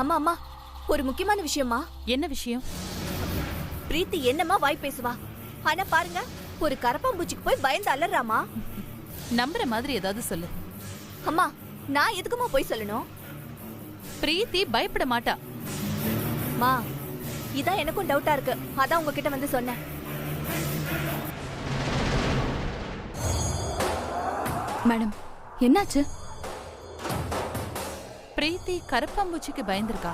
அம்மா அம்மா, ஒரு முக்கியமான விஷயமா. என்ன விஷயம்? பிரீத்தி என்னம்மா வாய் பேசுவா, ஆனா பாருங்க ஒரு கரப்பாம்பூச்சிக்கு போய் பயந்து அலறாமா. நம்புற மாதிரி ஏதாவது சொல்லு. அம்மா, நான் எதுக்குமா போய் சொல்லணும்? பிரீத்தி பயப்பட மாட்டா. மா, இதான் எனக்கும் டவுட்டா இருக்கு, அதான் உங்ககிட்ட வந்து சொன்னேன். மேடம், என்னாச்சு? பிரீத்தி கரப்பாம்பூச்சிக்கு பயந்திருக்கா.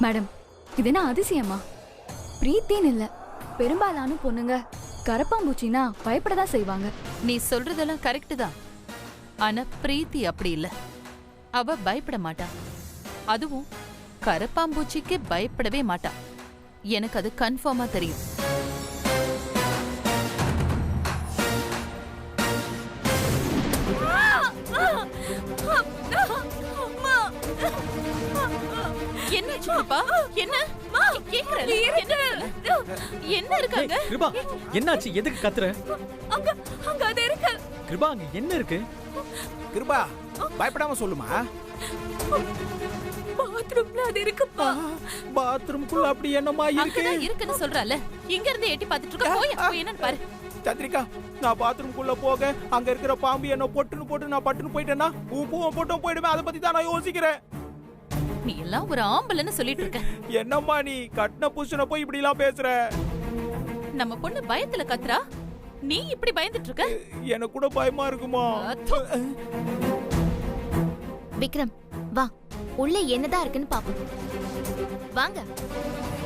மேடம், இது என்ன அதிசயமா? பிரீத்தின்னு இல்ல, பெரும்பாலான பொண்ணுங்க கரப்பாம்பூச்சினா பயப்படதான் செய்வாங்க. நீ சொல்றதெல்லாம் கரெக்ட் தான். ஆனா பிரீத்தி அப்படி இல்ல. அவ பயப்பட மாட்டா. அதுவும் கரப்பாம்பூச்சிக்கு பயப்படவே மாட்டா. எனக்கு அது கன்ஃபார்மா தெரியும். என்ன சுப்பா? என்ன கேக்குறல? என்ன இருக்காங்க? கிருபா, என்னாச்சு? எதுக்கு கத்துற? அங்க அங்க அது இருக்கு. கிருபா, அங்க என்ன இருக்கு? கிருபா, பயப்படாம சொல்லுமா. பாத்ரூம்ல அது இருக்குப்பா. பாத்ரூம்குள்ள அப்படி என்னமா இருக்கு? அங்கதான் இருக்குன்னு சொல்றல. இங்க இருந்து எட்டி பார்த்துட்டு இருக்க. போய் என்னன்னு பாரு. சந்திரிகா, நான் பாத்ரூம்குள்ள போக அங்க இருக்கிற பாம்பு என்ன போட்டு நான் பட்டுன்னு போயிட்டேன்னா உப்புவும் போட்டும் போயிடுவேன். அதை பத்தி தான் நான் யோசிக்கிறேன். நீ எல்லாம் ஒரு ஆம்பளைன்னு சொல்லிட்டு இருக்க. என்னம்மா நீ கட்டின புருஷனை போய் இப்படி எல்லாம் பேசுற? நம்ம பொண்ணு பயத்துல கத்துறா, நீ இப்படி பயந்துட்டு இருக்க. எனக்கு கூட பயமா இருக்குமா? விக்ரம், வா, உள்ள என்னதான் இருக்குன்னு பாப்போம். வாங்க.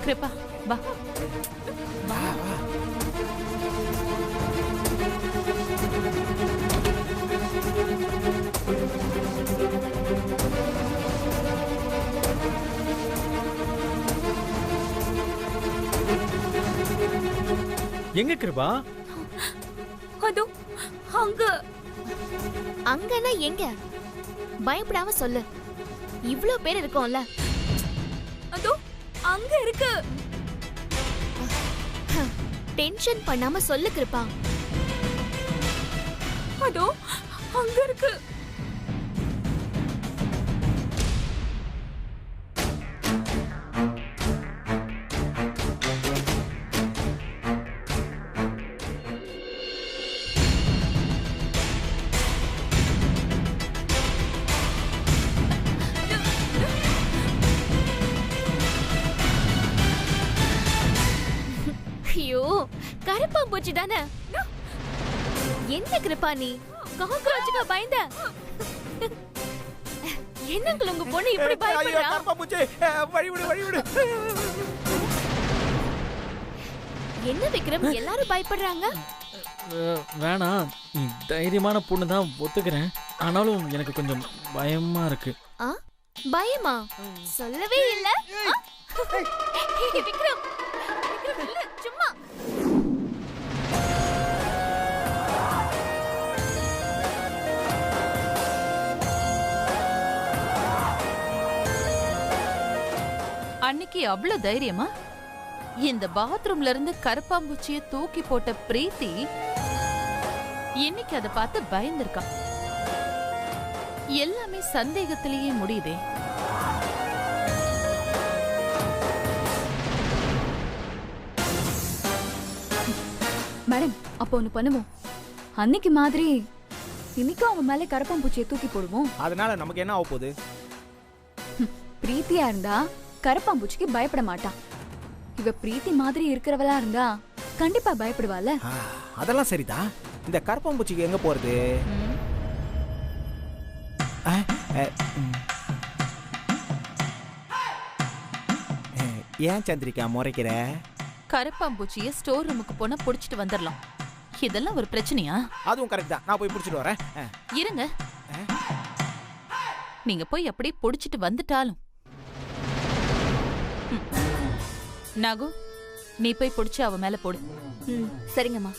கிருபா, வா. எங்க கிருபா? அதோ அங்க. அங்கனா எங்க? பயப்படாம சொல்லு, இவ்ளோ பேர் இருக்கோம்ல. அதோ அங்க இருக்கு. டென்ஷன் பண்ணாம சொல்லு கிருபா. அதோ அங்க இருக்கு. ஐயோ, கரப்பாம்பூச்சி தானே. என்ன கிருப்பா நீ காக்ரோச்சுக்கு பயந்த? என்னங்க உங்க பொண்ணு இப்படி பயப்படுறா? கரப்பாம்பூச்சி, வழி விடு. என்ன விக்ரம், எல்லாரும் பயப்படுறாங்க? வேணாம், நீ தைரியமான பொண்ணு தான் ஒத்துக்கிறேன். ஆனாலும் எனக்கு கொஞ்சம் பயமா இருக்கு. பயமா? சொல்லவே இல்ல. விக்ரம், இல்ல, சும்மா. அன்னைக்கு அவ்வளவு தைரியமா இந்த பாத்ரூம்ல இருந்து கரப்பாம்பூச்சிய தூக்கி போட்ட பிரீத்தி இன்னைக்கு அதை பார்த்து பயந்திருக்கா. எல்லாமே சந்தேகத்திலேயே முடியுதே. மேடம், அப்போ ஒண்ணு பண்ணுவோம். அன்னைக்கு மாதிரி இன்னைக்கும் அவன் மேல கரப்பாம்பூச்சியை தூக்கி போடுவோம். அதனால நமக்கு என்ன ஆக போகுது? பிரீத்தியா இருந்தா கரப்பாம்பூச்சிக்கு பயப்பட மாட்டான். இவ பிரீத்தி மாதிரி இருக்கிறவளா இருந்தா கண்டிப்பா பயப்படுவாள். அதெல்லாம் சரிதான். இந்த கரப்பாம்பூச்சிக்கு எங்க போறது? ஏன் சந்திரிகா முறைக்கிற? கரப்பாம்பூச்சிய ஸ்டோர் ரூமுக்கு போனா புடிச்சிட்டு வந்துடலாம். இதெல்லாம் ஒரு பிரச்சனையா? அதுவும் கரெக்ட் தான். நான் போய் புடிச்சிட்டு வரேன். இருங்க, நீங்க போய் அப்படியே புடிச்சிட்டு வந்துட்டாலும் நாகு, நீ போய் புடிச்சு அவ மேல போடு. சரிங்கம்மா.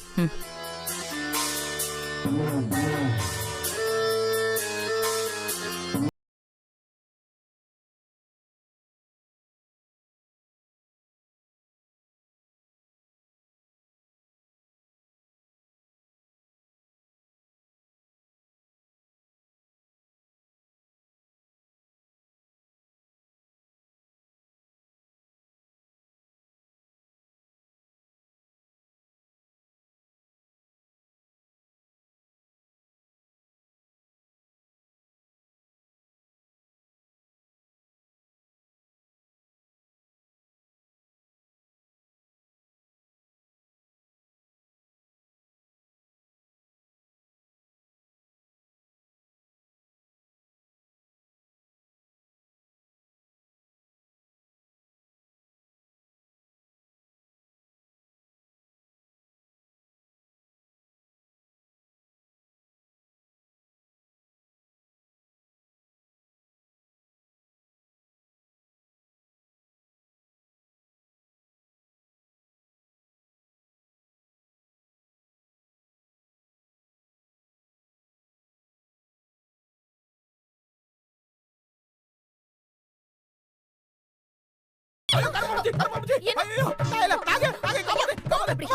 ஐயோ கரப்பாம்பூச்சி கரப்பாம்பூச்சி ஐயோ நாயல நாக காப்பாத்து காப்பாத்து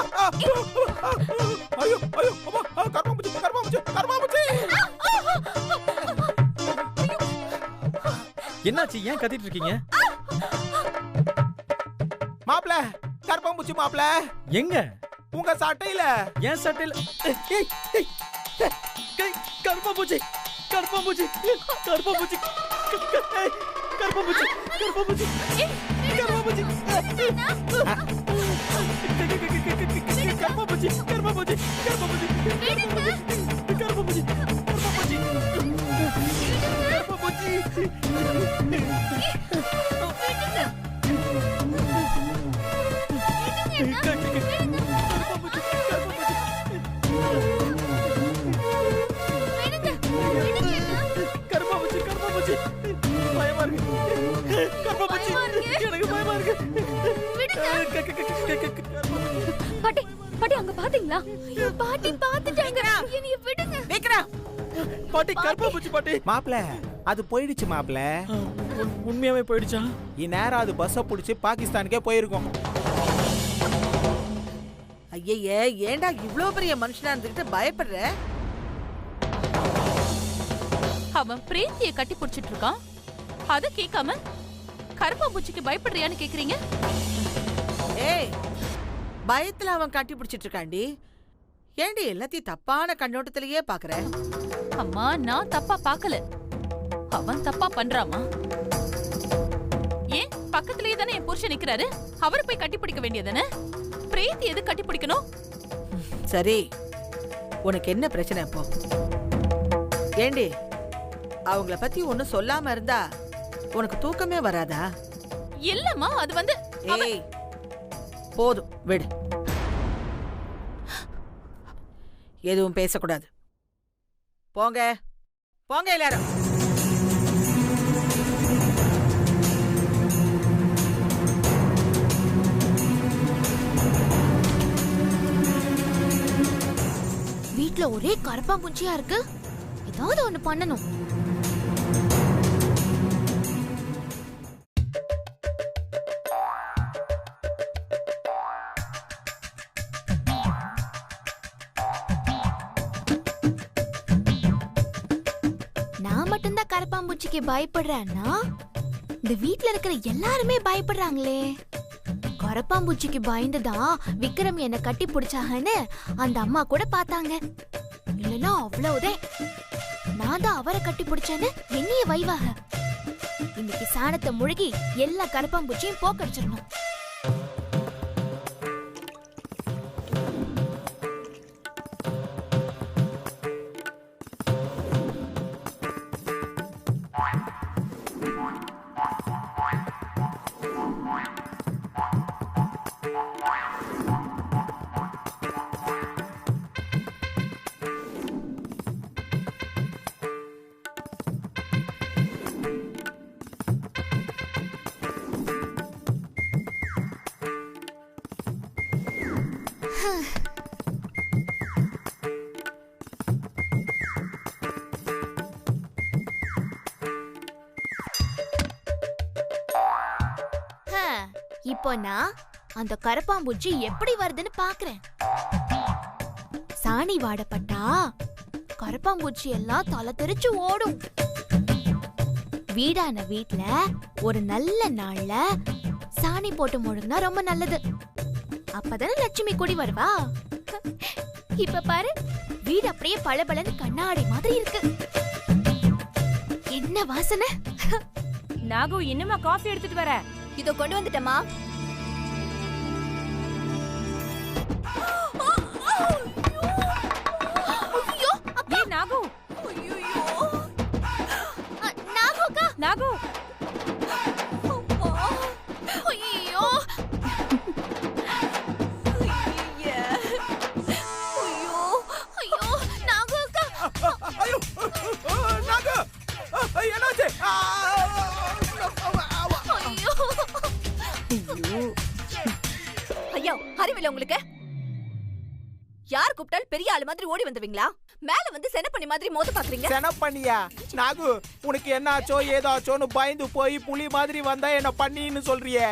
ஐயோ ஐயோ அம்மா கரப்பாம்பூச்சி கரப்பாம்பூச்சி கரப்பாம்பூச்சி என்னாச்சு ஏன் கத்திட்டு இருக்கீங்க மாப்ள கரப்பாம்பூச்சி மாப்ள எங்க உங்க சட்டையில ஏன் சட்டையில கருப்பாம்பூச்சி கருப்பாம்பூச்சி கருப்பாம்பூச்சி கருப்பாம்பூச்சி கருப்பாம்பூச்சி கருப்பாம்பூச்சி கருப்பாம்பூச்சி கருப்பாம்பூச்சி கருப்பாம்பூச்சி கருப்பாம்பூச்சி கருப்பாம்பூச்சி கருப்பாம்பூச்சி பயமா இருக்கு கருப்பாம்பூச்சி எனக்கு பயமா இருக்கு பாட்டி பாட்டி அங்க பாத்தீங்களா ஐயோ பாட்டி பாத்துட்டாங்க என்னைய விடுங்க நிக்கறா பாட்டி கருப்பாம்பூச்சி பாட்டி மாப்ள அது போயிடுச்சு மாப்ள உண்மையாவே போயிடுச்சா இந்நேரம் அது பஸ்ஸை பிடிச்சி பாகிஸ்தானுக்கே போயிருக்கும் ஐயே ஏண்டா இவ்ளோ பெரிய மனுஷனா இருந்துகிட்டு பயப்படுற அவன் பிரீத்திய கட்டி புடிச்சிட்டு இருக்கான் அத கேட்காம கருப்பாம்பூச்சிக்கு பயப்படுறியான்னு கேக்குறீங்க ஏய் பயத்துல அவன் கட்டி பிடிச்சிட்டு இருக்காண்டி ஏண்டி எல்லாத்தையும் தப்பான கண்ணோட்டத்திலேயே பாக்குற அம்மா நான் தப்பா பாக்கல அவன் தப்பா பண்றாமா ஏன் பக்கத்துலயே தானே என் புருஷன் நிக்கிறாரு அவரை போய் கட்டி பிடிக்க வேண்டியதானே பிரீத்தி எது கட்டி பிடிக்கணும் சரி உனக்கு என்ன பிரச்சனை இப்போ ஏண்டி அவங்கள பத்தி ஒன்னும் சொல்லாம இருந்தா உனக்கு தூக்கமே வராதா இல்லம்மா அது வந்து ஏய் போதும் விடு எதுவும் பேசக்கூடாது போங்க போங்க எல்லாரும் வீட்ல ஒரே கரப்பாம்பூச்சியா இருக்கு ஏதாவது ஒண்ணு பண்ணணும் நான் மட்டும்தான் கரப்பாம்பூச்சிக்கு பயப்படுறேன்னா இந்த வீட்ல இருக்கிற எல்லாருமே பயப்படுறாங்களே கரப்பாம்பூச்சிக்கு பயந்துதான் விக்ரம் என்ன கட்டி பிடிச்சாங்கன்னு அந்த அம்மா கூட பார்த்தாங்க இல்லனா அவ்வளவுதான் நான் தான் அவரை கட்டி பிடிச்சேன்னு என்னைய வைவாக இன்னைக்கு சாணத்தை முழுகி எல்லா கரப்பாம்பூச்சியும் போக்கடிச்சிடணும் இப்போ நான் அந்த கரப்பாம்பூச்சி எப்படி வருதுன்னு பாக்குறேன். சாணி வாடப்பட்டா கரப்பாம்பூச்சி எல்லாம் தலை தெரிச்சு ஓடும். வீடான வீட்ல ஒரு நல்ல நாள்ல சாணி போட்டு முழுங்கினா ரொம்ப நல்லது. அப்பதானே லட்சுமி குடி வருவா. இப்ப பாரு, வீடு அப்படியே பளபளன்னு கண்ணாடி மாதிரி இருக்கு. என்ன வாசனை! நாகு, இன்னுமா காஃபி எடுத்துட்டு வர? இதோ கொண்டு வந்துட்டமா. நாகு, நாகுக்கா, நாகு, ஐயோ, ஐயோ, ஐயோ, நாகுக்கா, ஐயோ, நாகு, என்னாச்சு? ஐயோ, அறிவில்லை உங்களுக்கு? யார் கூப்பிட்டாலும் பெரிய ஆளு மாதிரி ஓடி வந்துவீங்களா? மேல வந்து செனப்பண்ணி மாதிரி மோத பாக்குறீங்க. செனப்பண்ணியா? நாகு, உனக்கு என்ன ஆச்சோ ஏதாச்சோன்னு பயந்து போய் புலி மாதிரி வந்தா என்ன பண்ணின்னு சொல்றியே?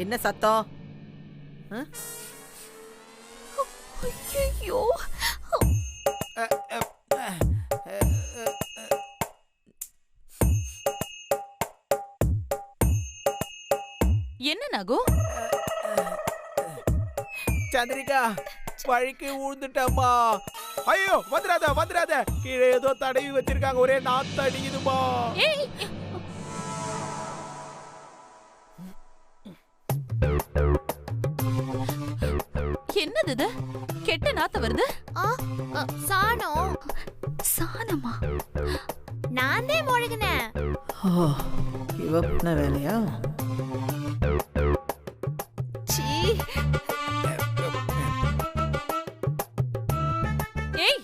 என்ன சத்தம்? ஐயோ, என்ன நாகு? சந்திரிகா வழிக்கு ஊழ்ந்துட்டம்மா. ஐயோ வந்துடாத வந்துடாத, கீழே ஏதோ தடவி வச்சிருக்காங்க, ஒரே நாத்து அடிக்குதுமா. என்னது இது? கெட்ட நாத்து வருது. சாணம். சாணமா? நான் தான் முழுகினேன். இவ பண்ண வேலையா? ஏய்,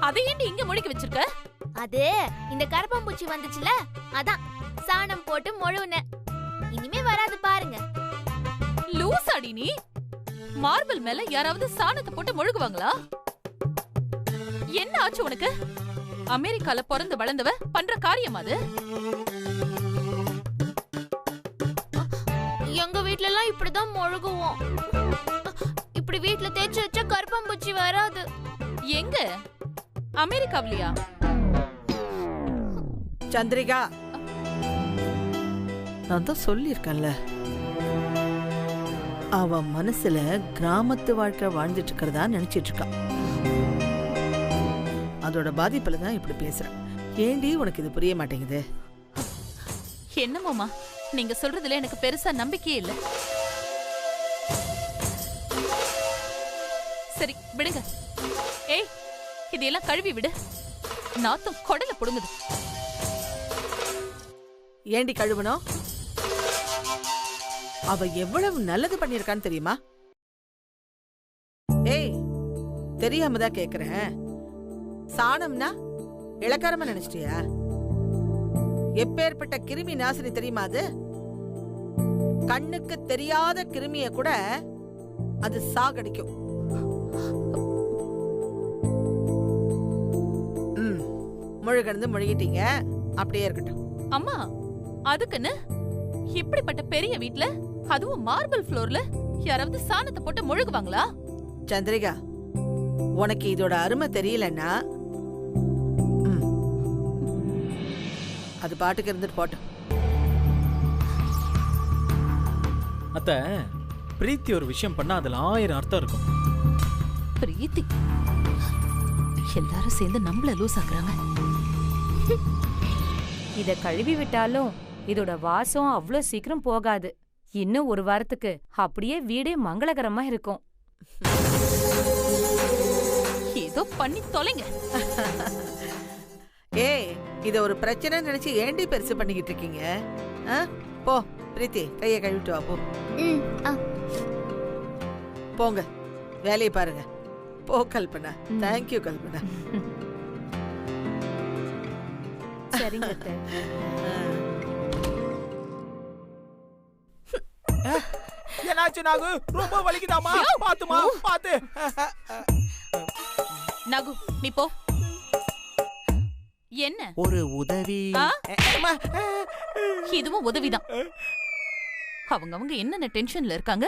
அதை ஏண்டி இங்க முழுக்கி வச்சிருக்க? அது இந்த கரப்பாம்பூச்சி வந்துச்சுல, அதான் சாணம் போட்டு முழுவுனேன். இனிமே வராது பாருங்க. லூசாடி நீ. மார்பிள் மேல யாராவது சாணத்தை போட்டு முழுகுவாங்களா? என்ன ஆச்சு உனக்கு? அமெரிக்கால பிறந்து வளர்ந்தவ பண்ற காரியம் அது? எங்க வீட்ல எல்லாம் இப்படிதான் முழுகுவோம். இப்படி வீட்ல தேய்ச்சி வச்சா கரப்பாம்பூச்சி வராது. எங்க? அமெரிக்காவிலயா? சந்திரிகா, நான் தான் சொல்லியிருக்கேன்ல, அவ மனசுல கிராமத்து வாழ்க்கை வாழ்ந்துட்டு இருக்கிறதா நினைச்சிட்டு இருக்கா. அதோட பாதிப்புல தான் இப்படி பேசுறேன். ஏண்டி உனக்கு இது புரிய மாட்டேங்குது? என்னமோமா, நீங்க சொல்றதுல எனக்கு பெருசா நம்பிக்கையே இல்ல. சரி விடுங்க. ஏய், இதெல்லாம் கழுவி விடு. நாத்தம் கொடல புடுங்குது. ஏண்டி கழுவணும்? அவ எவ்வளவு நல்லது பண்ணிருக்கான்னு தெரியுமா? ஏய், தெரியாம தான் கேக்குறேன். சாணம்னா இளக்காரமா நினைச்சிட்டியா? எப்பேற்பட்ட கிருமி நாசினி தெரியுமா அது? கண்ணுக்கு தெரியாத கிருமிய கூட அது சாகடிக்கும். முழுகந்து முழுகிட்டீங்க, அப்படியே இருக்கட்டும். அம்மா, அதுக்குன்னு இப்படிப்பட்ட பெரிய வீட்ல, அதுவும் மார்பிள் ஃப்ளோர்ல யாராவது சாணத்தை போட்டு முழுகுவாங்களா? சந்திரிகா, உனக்கு இதோட அருமை தெரியலன்னா அது பாட்டுக்கு இருந்துட்டு போட்டோம். அத்த, பிரீத்தி ஒரு விஷயம் பண்ணா அதுல 1000 அர்த்தம் இருக்கும். பிரீத்தி எல்லாரும் சேர்ந்து நம்மள லூஸ் ஆக்குறாங்க. இத கழுவி விட்டாலும் இதோட வாசம் அவ்ளோ சீக்கிரம் போகாது. இன்னும் ஒரு வாரத்துக்கு அப்படியே வீடே மங்களகரமா இருக்கும். ஏதோ பண்ணி தொலைங்க. ஏய், இத ஒரு பிரச்சனை நினைச்சு ஏண்டி பெருசு பண்ணிக்கிட்டு இருக்கீங்க? போ பிரீத்தி, கையை கழுவிட்டு வா. போ, போங்க, வேலையை பாருங்க. போ கல்பனா. தேங்க்யூ கல்பனா. சரிங்க. என்னாச்சு நாகு? ரொம்ப வலிக்குதாமா? பாத்துமா, பாத்து. நாகு, நீ போ. என்ன ஒரு உதவி? இதுவும் உதவிதான். அவங்க என்னென்ன டென்ஷன்ல இருக்காங்க?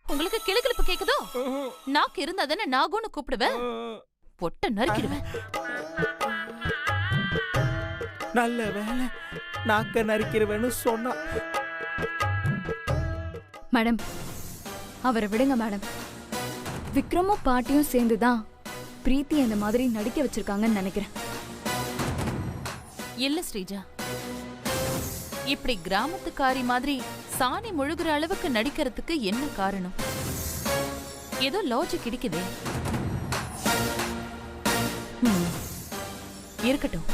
உங்களுக்கு கிளுகிளுப்பு கேக்குதோ? நாக்கு இருந்தா தானே நாகுன்னு கூப்பிடுவேன். பொட்ட நறுக்கிடுவேன். நல்ல வேலை நாக்க நறுக்கிறவேன்னு சொன்னா. மேடம், அவரை விடுங்க மேடம். விக்ரமும் பாட்டியும் சேர்ந்துதான் பிரீத்தி இந்த மாதிரி நடிக்க வச்சிருக்காங்கன்னு நினைக்கிறேன். இல்ல ஸ்ரீஜா, இப்படி கிராமத்துக்காரி மாதிரி சாணி முழுகிற அளவுக்கு நடிக்கிறதுக்கு என்ன காரணம்? ஏதோ லாஜிக் கிடைக்குதே. இருக்கட்டும்,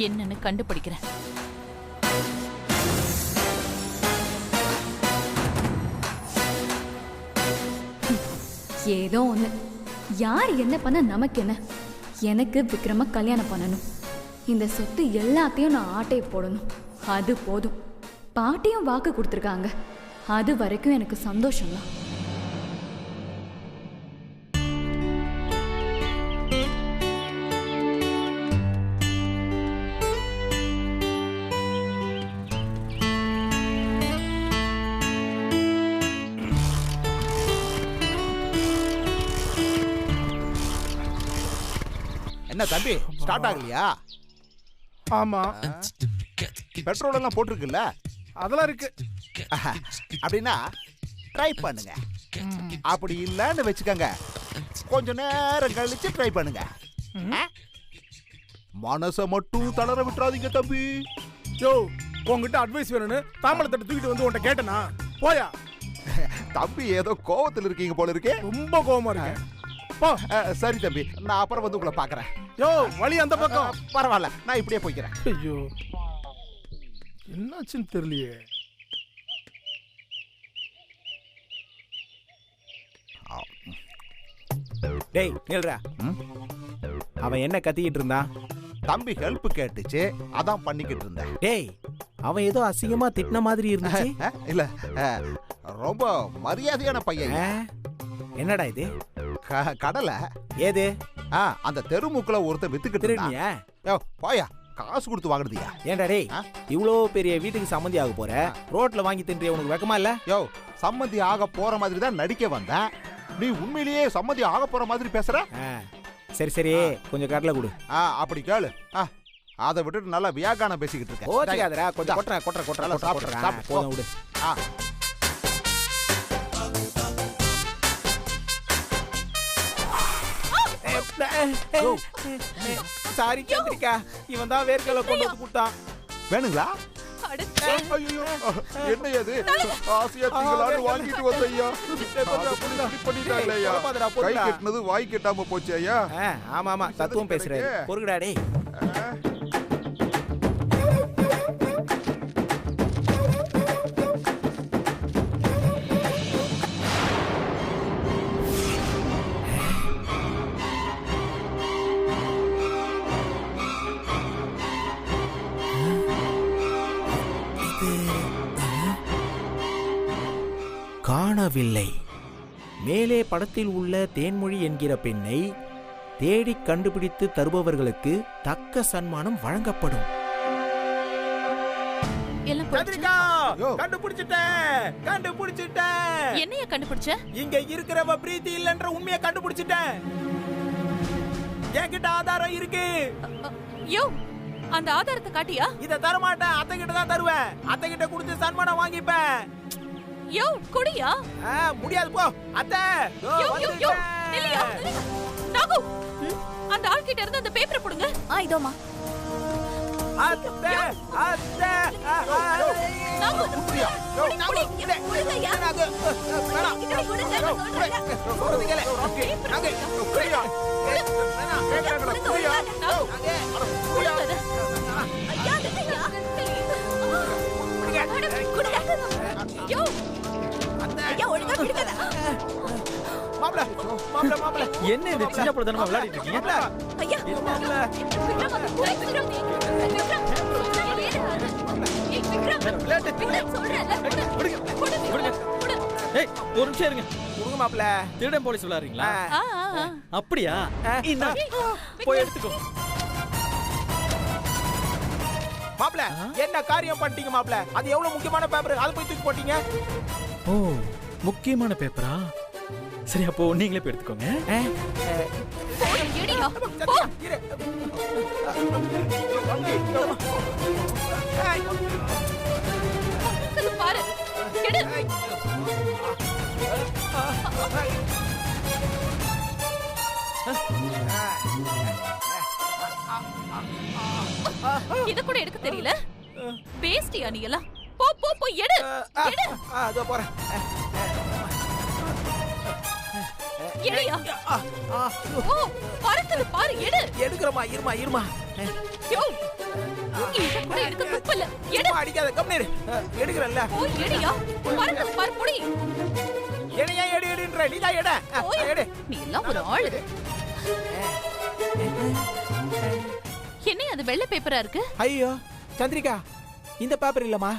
என்னன்னு கண்டுபிடிக்கிறேன். ஏதோ ஒண்ணு. யார் என்ன பண்ண நமக்கு என்ன? எனக்கு விக்ரம கல்யாணம் பண்ணணும். இந்த சொத்து எல்லாத்தையும் நான் ஆட்டையை போடணும். அது போதும். பாட்டியும் வாக்கு கொடுத்துருக்காங்க. அது வரைக்கும் எனக்கு சந்தோஷம்தான். என்ன தம்பி ஸ்டார்ட் ஆகலையா? ஆமா, பெட்ரோல் எல்லாம் போட்டிருக்குல்ல? அதெல்லாம் இருக்கு. அப்படின்னா ட்ரை பண்ணுங்க. அப்படி இல்லன்னு வச்சுக்கோங்க, கொஞ்ச நேரம் கழிச்சு ட்ரை பண்ணுங்க. மனசை மட்டும் தளர விட்டுறாதீங்க தம்பி. யோ, உங்ககிட்ட அட்வைஸ் வேணும்னு தாம்பளத்தட்டை தூக்கிட்டு வந்து உன்கிட்ட கேட்டனா? போயா. தம்பி ஏதோ கோவத்தில் இருக்கீங்க போல இருக்கே. ரொம்ப கோவமா இருக்கேன். சரி தம்பி, நான் அப்புறம் வந்து உங்களை பாக்குறேன். யோ, வழி அந்த பக்கம். பரவாயில்ல, நான் இப்படியே போய்க்கிறேன். ஐயோ, என்னாச்சுன்னு தெரியலையே. டேய் நில்றா. அவன் என்ன கத்திக்கிட்டு இருந்தான்? தம்பி ஹெல்ப் கேட்டுச்சு, அதான் பண்ணிக்கிட்டு இருந்தேன். டேய், அவன் ஏதோ அசிங்கமா திட்டின மாதிரி இருந்துச்சு. இல்ல, ரொம்ப மரியாதையான பையன். என்னடா இது? கடலை. ஏது? அந்த தெருமுக்குல ஒருத்தர் வித்துக்கிட்டு திருடியா? போயா, காசு கொடுத்து வாங்குறதியா? ஏன்டா டேய், இவ்வளோ பெரிய வீட்டுக்கு சம்மந்தி ஆக போற, ரோட்ல வாங்கி தின்றிய உனக்கு வெக்கமா இல்ல? யோ, சம்மந்தி ஆக போற மாதிரி தான் நடிக்க வந்தேன். நீ உண்மையிலேயே சம்மந்தி ஆக போற மாதிரி பேசுற? சரி சரி, கொஞ்சம் கடலை கொடு. அப்படி கேளு. அதை விட்டுட்டு நல்லா வியாகானம் பேசிக்கிட்டு இருக்க. ஓடிக்காதடா, கொஞ்சம் கொட்ற கொட்ற கொட்ற சாப்பிடுறா. போதும் விடு. சாரி சந்திரிகா, இவன் தான் வேர்க்கல கொண்டு வந்து கொடுத்தான். வேணுங்களா? என்ன அது? ஆசையா திங்களான்னு வாங்கிட்டு வந்தையா, பண்ணிட்டாங்க ஐயா. கை கட்டினது வாய் கட்டாம போச்சு ஐயா. ஆமா ஆமா, தத்துவம் பேசுறாரு. பொறுக்கடா டேய். காணவில்லை. மேலே படத்தில் உள்ள தேன்மொழி என்கிற பெண்ணை தேடி கண்டுபிடித்து தருபவர்களுக்கு தக்க சன்மானம் வழங்கப்படும். என்னைய கண்டுபிடிச்ச? இங்க இருக்கிறவ பிரீத்தி இல்லன்ற உண்மையை கண்டுபிடிச்சிட்டேன். என்கிட்ட ஆதாரம் இருக்கு. யோ, அந்த ஆதாரத்தை காட்டியா? இத தர மாட்டேன், அத்தை கிட்ட தான் தருவேன். அத்தை கிட்ட கொடுத்து சன்மானம் வாங்கிப்பேன். யோ, குடியா? முடியாது, போ அத்தை. நில்லையா? நாகு, அந்த ஆள் கிட்ட இருந்து அந்த பேப்பரை புடுங்க. இதோமா. அத்தை அத்தை நாகு, குடியா? நாகு, இல்ல குடியா? நாகு, வேணாம். சொல்றது கேளு. ஓகே, நாகு, குடியா? வேணாம், கேக்குறாங்கடா, குடியா? நாகு, குடியா? ஐயா, நில்லையா? குடியா? யோ, ஐயா, ஒழுங்கா குடிக்கடா. மாப்ள, மாப்ள, மாப்ள. என்ன இது சின்ன புள்ளதனமா விளையாடிட்டு இருக்கீங்க? ஐயா, மாப்ள. விக்ரம் வந்து விக்ரம் நீ. விக்ரம். விக்ரம் சொல்றேன்ல. குடு. ஏய், ஒரு நிமிஷம் இருங்க. குடுங்க மாப்ள. திருடன் போலீஸ் விளையாடுறீங்களா? அப்படியா? இந்தா, போய் எடுத்துக்கோ. மாப்ள, என்ன காரியம் பண்ணிட்டீங்க மாப்ள? அது எவ்வளவு முக்கியமான பேப்பர், அதை போய் தூக்கி போட்டீங்க. ஓ, முக்கியமான பேப்பரா? சரி, அப்போ நீங்களே போய் எடுத்துக்கோங்க. எடியா, போ. இது பாரு. எடு. இத கூட எடுக்க தெரியல. வேஸ்டியா நீ எல்லாம்? போ போ போ, எடு. எடு. அதோ போறேன். எடியா. ஓ, பறக்குது பாரு, எடு. எடுக்கறமா, இருமா. யோ, இத கூட எடுக்க துப்பில்ல. எடு. அடிக்காத, கம்னேரு. எடுக்கறல்ல. ஓ, எடியா. பறக்குது பாரு, புடி. எடியா, எடுன்ற நீ தான் எடு. எடு. நீ எல்லாம் ஒரு ஆளு. என்ன அது வெள்ளை பேப்பரா இருக்கு? ஐயோ, சந்திரிகா, இந்த பேப்பர் இல்லம்மா.